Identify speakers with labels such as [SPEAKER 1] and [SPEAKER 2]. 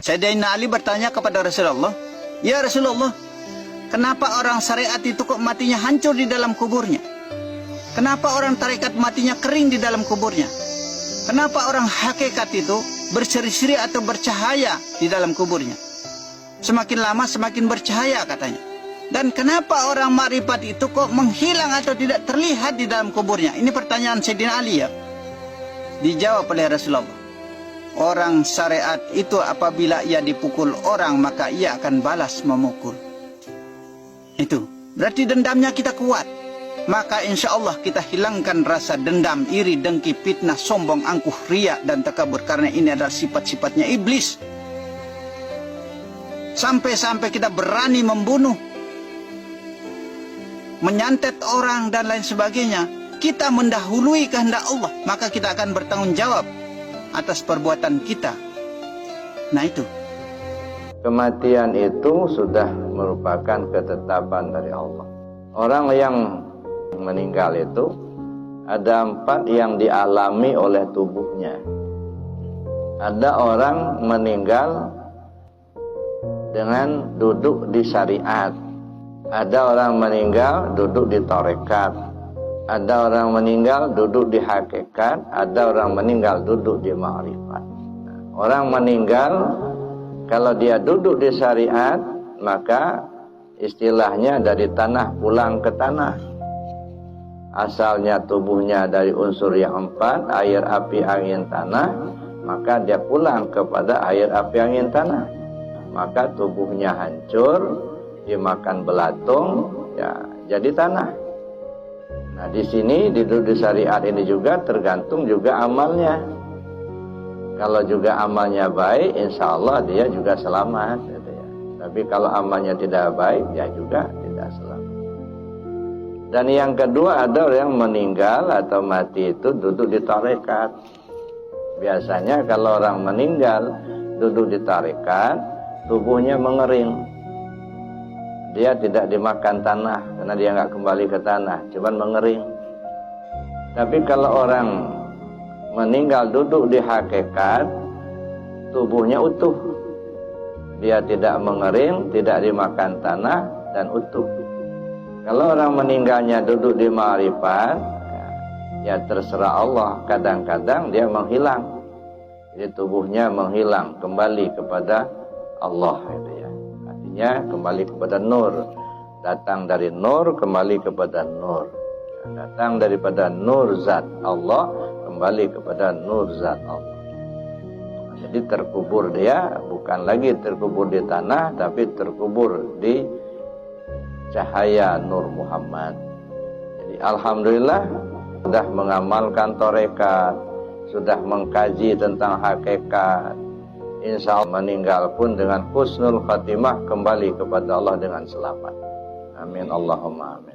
[SPEAKER 1] Sayyidina Ali bertanya kepada Rasulullah, "Ya Rasulullah, kenapa orang syariat itu kok matinya hancur di dalam kuburnya? Kenapa orang tarekat matinya kering di dalam kuburnya? Kenapa orang hakikat itu berseri-seri atau bercahaya di dalam kuburnya? Semakin lama semakin bercahaya," katanya. "Dan kenapa orang makrifat itu kok menghilang atau tidak terlihat di dalam kuburnya?" Ini pertanyaan Sayyidina Ali ya. Dijawab oleh Rasulullah, "Orang syariat itu apabila ia dipukul orang maka ia akan balas memukul." Itu berarti dendamnya kita kuat. Maka insya Allah kita hilangkan rasa dendam, iri, dengki, fitnah, sombong, angkuh, riya, dan takabur. Karena ini adalah sifat-sifatnya iblis. Sampai-sampai kita berani membunuh, menyantet orang, dan lain sebagainya. Kita mendahului kehendak Allah, maka kita akan bertanggung jawab atas perbuatan kita. Nah itu.
[SPEAKER 2] Kematian itu sudah merupakan ketetapan dari Allah. Orang yang meninggal itu ada 4 yang dialami oleh tubuhnya. Ada orang meninggal dengan duduk di syariat. Ada orang meninggal duduk di tarekat. Ada orang meninggal duduk di hakikat. Ada orang meninggal duduk di ma'rifat. Orang meninggal kalau dia duduk di syariat, maka istilahnya dari tanah pulang ke tanah. Asalnya tubuhnya dari unsur yang 4, air, api, angin, tanah, maka dia pulang kepada air, api, angin, tanah. Maka tubuhnya hancur, dimakan belatung, ya jadi tanah. Nah di sini di syariat ini juga tergantung juga amalnya. Kalau juga amalnya baik, insya Allah dia juga selamat. Gitu ya. Tapi kalau amalnya tidak baik, dia juga tidak selamat. Dan yang kedua ada orang yang meninggal atau mati itu duduk di tarekat. Biasanya kalau orang meninggal duduk di tarekat, tubuhnya mengering. Dia tidak dimakan tanah karena dia nggak kembali ke tanah, cuman mengering. Tapi kalau orang meninggal duduk di hakikat, tubuhnya utuh. Dia tidak mengering, tidak dimakan tanah, dan utuh. Kalau orang meninggalnya duduk di ma'rifat, ya terserah Allah. Kadang-kadang dia menghilang. Jadi tubuhnya menghilang, kembali kepada Allah. Gitu ya. Artinya kembali kepada nur. Datang dari nur, kembali kepada nur. Datang daripada nur zat Allah, kembali kepada nur zat Allah. Jadi terkubur dia bukan lagi terkubur di tanah, tapi terkubur di cahaya Nur Muhammad. Jadi alhamdulillah sudah mengamalkan tarekat, sudah mengkaji tentang hakikat. Insya Allah meninggal pun dengan husnul khatimah, kembali kepada Allah dengan selamat. Amin Allahumma amin.